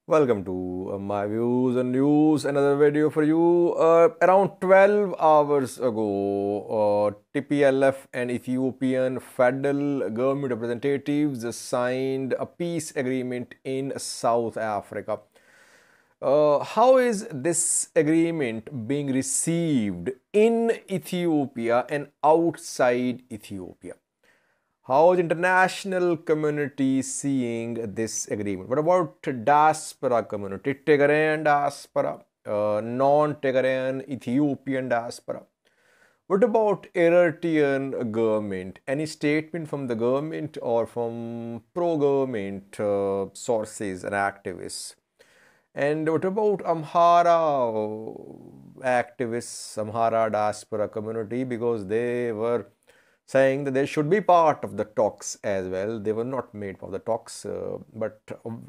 Welcome to my views and news. Another video for you. Around 12 hours ago, TPLF and Ethiopian federal government representatives signed a peace agreement in South Africa. How is this agreement being received in Ethiopia and outside Ethiopia? How is international community seeing this agreement? What about diaspora community, Tigrayan diaspora, non-Tigrayan Ethiopian diaspora? What about Eritrean government? Any statement from the government or from pro-government sources and activists? And what about Amhara activists, Amhara diaspora community? Because they were saying that they should be part of the talks as well. They were not made for the talks, but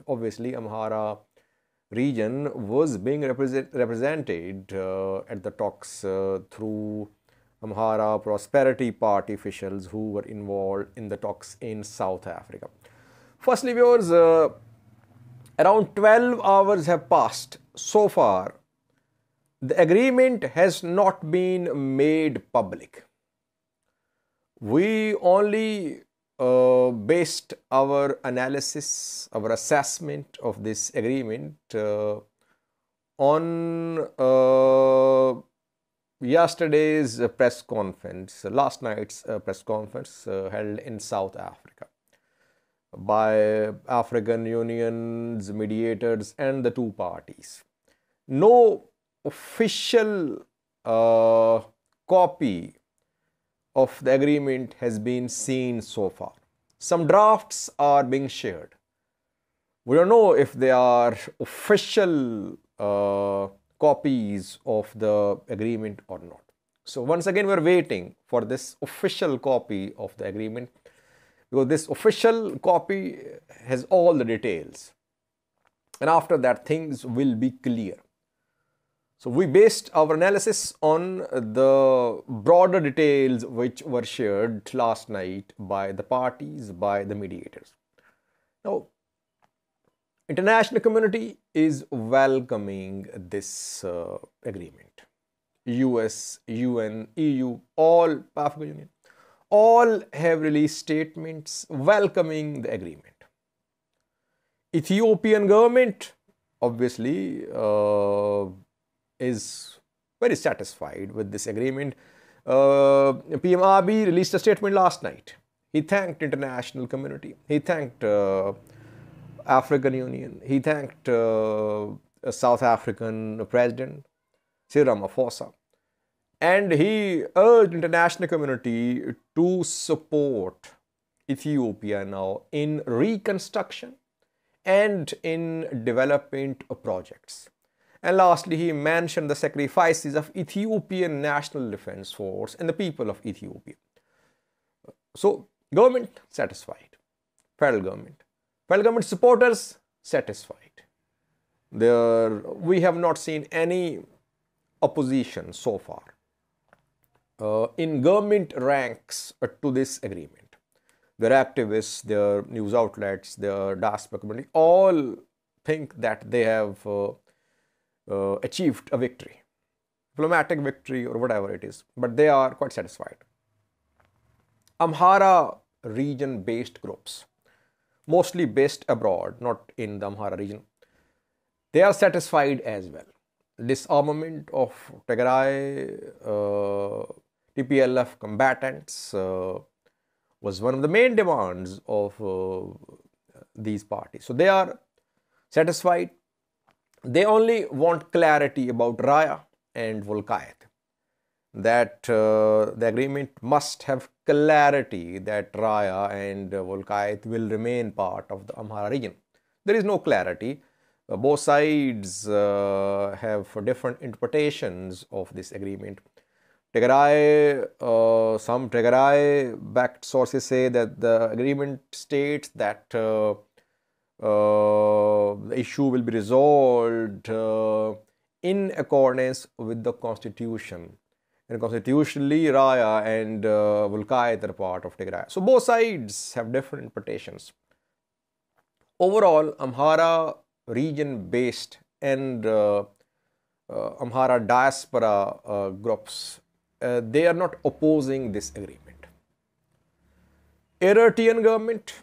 obviously Amhara region was being represented at the talks through Amhara Prosperity Party officials who were involved in the talks in South Africa. Firstly, viewers, around 12 hours have passed so far. The agreement has not been made public. We only based our analysis, our assessment of this agreement on yesterday's press conference, last night's press conference held in South Africa by African Union's mediators and the two parties. No official copy of the agreement has been seen so far. Some drafts are being shared. We don't know if they are official copies of the agreement or not. So once again, we're waiting for this official copy of the agreement, because this official copy has all the details. And after that, things will be clear. So we based our analysis on the broader details which were shared last night by the parties, by the mediators. Now, international community is welcoming this agreement. US, UN, EU, all African Union, all have released statements welcoming the agreement. Ethiopian government obviously is very satisfied with this agreement. PM Abiy released a statement last night. He thanked international community. He thanked African Union. He thanked South African President Cyril Ramaphosa. And he urged international community to support Ethiopia now in reconstruction and in development projects. And lastly, he mentioned the sacrifices of Ethiopian National Defense Force and the people of Ethiopia. So, government satisfied. Federal government supporters satisfied. We have not seen any opposition so far in government ranks to this agreement. Their activists, their news outlets, their diaspora community all think that they have achieved a victory, diplomatic victory or whatever it is, but they are quite satisfied. Amhara region based groups, mostly based abroad, not in the Amhara region, they are satisfied as well. Disarmament of Tigray TPLF combatants was one of the main demands of these parties. So they are satisfied. They only want clarity about Raya and Volkayat, that the agreement must have clarity that Raya and Volkayat will remain part of the Amhara region. There is no clarity. Both sides have different interpretations of this agreement. Tigray, some Tigray-backed sources say that the agreement states that the issue will be resolved in accordance with the constitution. And constitutionally, Raya and Volkayat are part of Tigray. So both sides have different interpretations. Overall, Amhara region-based and Amhara diaspora groups, they are not opposing this agreement. Eritrean government,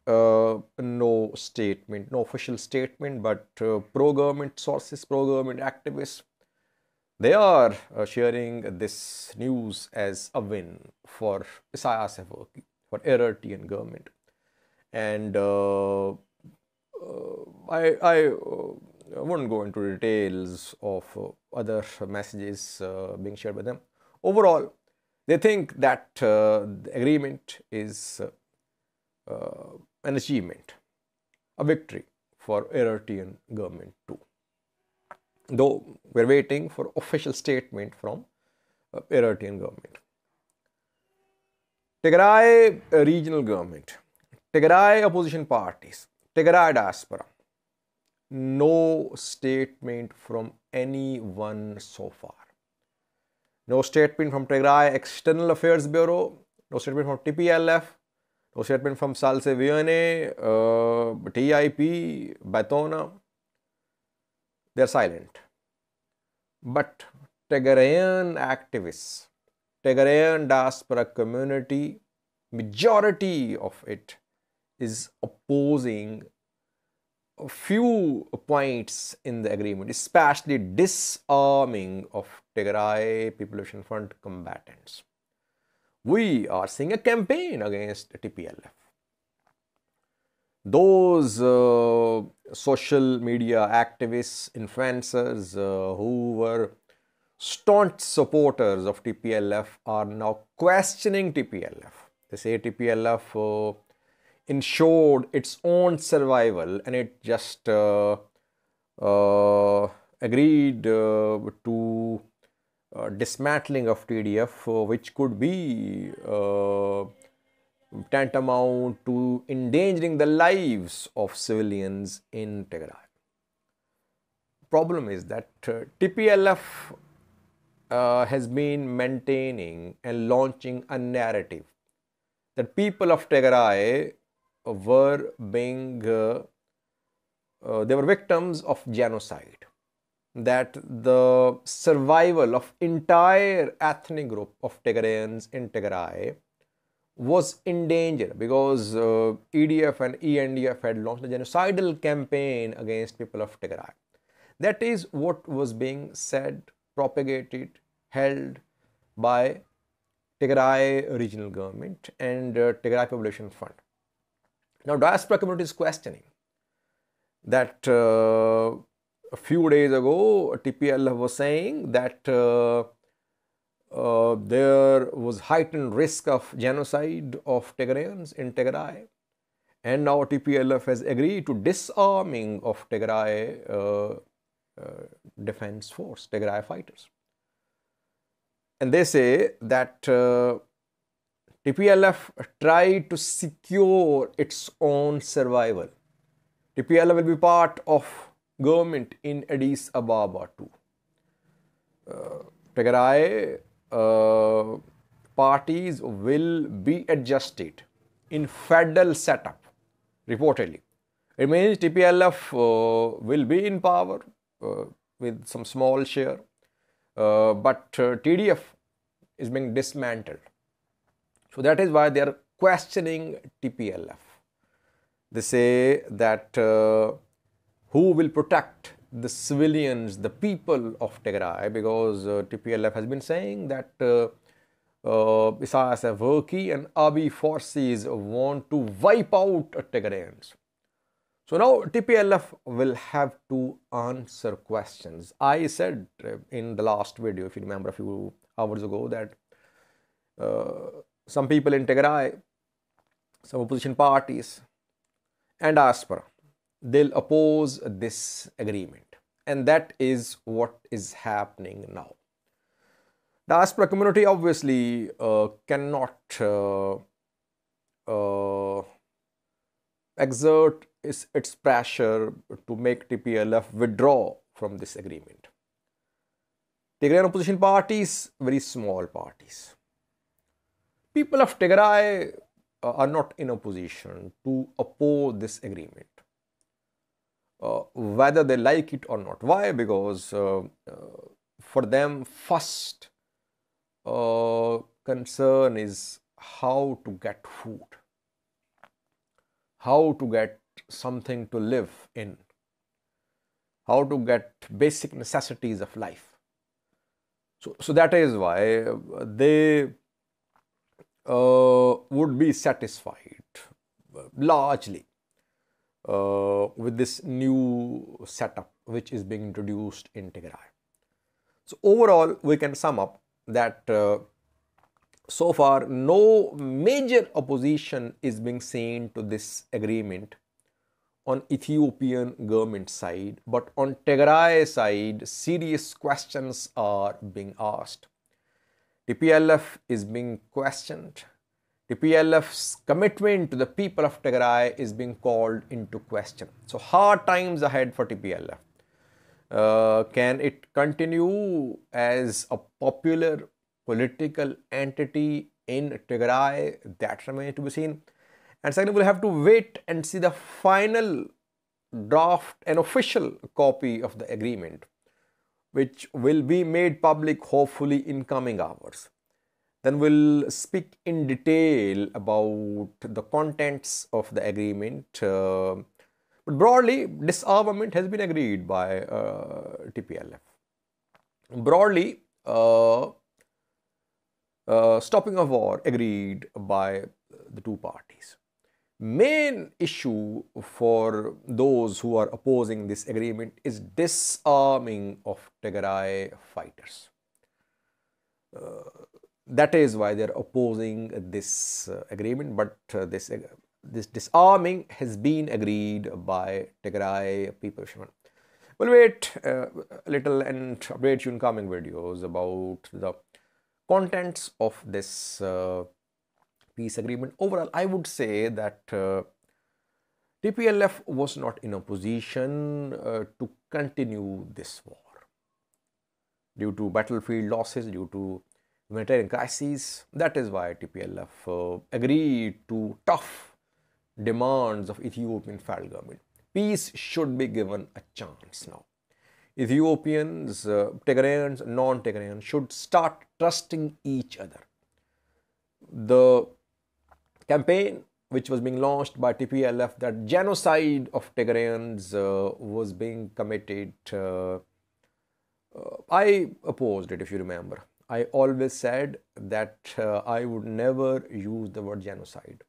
no statement, no official statement, but pro-government sources, pro-government activists, they are sharing this news as a win for Isaias Afwerki, for Eritrean government. And I won't go into details of other messages being shared by them. Overall, they think that the agreement is an achievement, a victory for Eritrean government too. Though we're waiting for official statement from Eritrean government. Tigray regional government, Tigray opposition parties, Tigray diaspora. No statement from anyone so far. No statement from Tigray External Affairs Bureau, no statement from TPLF, no statement from Salse Viane, TIP, Batona. They're silent. But Tigrayan activists, Tigrayan diaspora community, majority of it is opposing a few points in the agreement, especially disarming of Tigray Population Front combatants. We are seeing a campaign against TPLF. Those social media activists, influencers who were staunch supporters of TPLF are now questioning TPLF. They say TPLF ensured its own survival and it just agreed to dismantling of TDF, which could be tantamount to endangering the lives of civilians in Tigray. Problem is that TPLF has been maintaining and launching a narrative that people of Tigray were being, they were victims of genocide, that the survival of entire ethnic group of Tigrayans in Tigray was in danger because EDF and ENDF had launched a genocidal campaign against people of Tigray. That is what was being said, propagated, held by Tigray regional government and Tigray Population Fund. Now, diaspora community is questioning that a few days ago, TPLF was saying that there was heightened risk of genocide of Tigrayans in Tigray, and now TPLF has agreed to disarming of Tigray defense force, Tigray fighters. And they say that TPLF tried to secure its own survival. TPLF will be part of government in Addis Ababa too. Tigray parties will be adjusted in federal setup, reportedly. It means TPLF will be in power with some small share, but TDF is being dismantled. So that is why they are questioning TPLF. They say that who will protect the civilians, the people of Tigray, because TPLF has been saying that Isaias Afwerki and Abiy forces want to wipe out Tigrayans. So now TPLF will have to answer questions. I said in the last video, if you remember a few hours ago, that some people in Tigray, some opposition parties and diaspora, they'll oppose this agreement. And that is what is happening now. Diaspora community obviously cannot exert its pressure to make TPLF withdraw from this agreement. Tigrayan opposition parties, very small parties. People of Tigray are not in a position to oppose this agreement. whether they like it or not. Why? Because for them, first concern is how to get food, how to get something to live in, how to get basic necessities of life. So that is why they would be satisfied largely with this new setup which is being introduced in Tigray. So overall, we can sum up that so far no major opposition is being seen to this agreement on Ethiopian government side, but on Tigray side, serious questions are being asked. TPLF is being questioned. TPLF's commitment to the people of Tigray is being called into question. So hard times ahead for TPLF. Can it continue as a popular political entity in Tigray? That remains to be seen. And second, we'll have to wait and see the final draft, an official copy of the agreement, which will be made public hopefully in coming hours. Then we'll speak in detail about the contents of the agreement. But broadly, disarmament has been agreed by TPLF. Broadly, stopping of war agreed by the two parties. Main issue for those who are opposing this agreement is disarming of Tigray fighters. That is why they are opposing this agreement, but this disarming has been agreed by Tigray people. We'll wait a little and update you in coming videos about the contents of this peace agreement. Overall, I would say that TPLF was not in a position to continue this war due to battlefield losses, due to humanitarian crises. That is why TPLF agreed to tough demands of Ethiopian federal government. Peace should be given a chance now. Ethiopians, Tigrayans, non-Tigrayans should start trusting each other. The campaign which was being launched by TPLF, that genocide of Tigrayans was being committed, I opposed it, if you remember. I always said that I would never use the word genocide.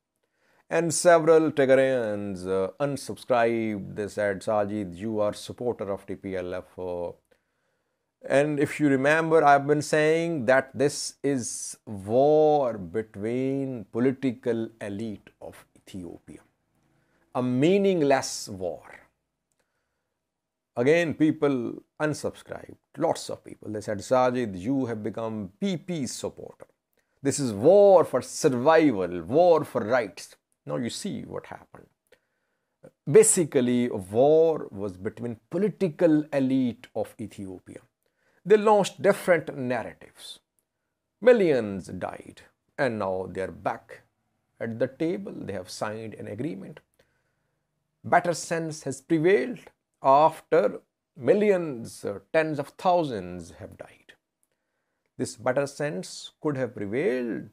And several Tigrayans unsubscribed. They said, Sajid, you are supporter of TPLF. And if you remember, I've been saying that this is war between political elite of Ethiopia. A meaningless war. Again, people unsubscribed. Lots of people. They said, Sajid, you have become PP's supporter. This is war for survival, war for rights. Now you see what happened. Basically, a war was between political elite of Ethiopia. They launched different narratives. Millions died, and now they are back at the table. They have signed an agreement. Better sense has prevailed after millions, tens of thousands have died. This better sense could have prevailed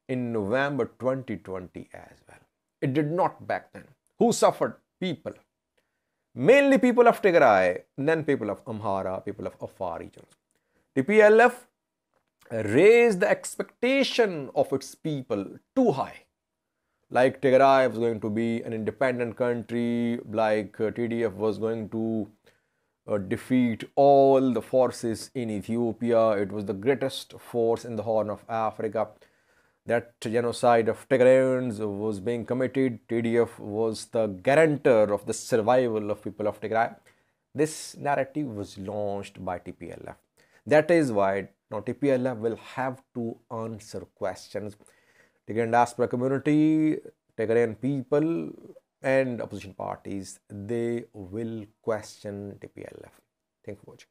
in November 2020 as well. It did not back then. Who suffered? People. Mainly people of Tigray, then people of Amhara, people of Afar regions. TPLF raised the expectation of its people too high. Like Tigray was going to be an independent country, like TDF was going to defeat all the forces in Ethiopia. It was the greatest force in the Horn of Africa. That genocide of Tigrayans was being committed. TDF was the guarantor of the survival of people of Tigray. This narrative was launched by TPLF. That is why now TPLF will have to answer questions. Tigrayan diaspora community, Tigrayan people and opposition parties, they will question TPLF. Thank you for watching.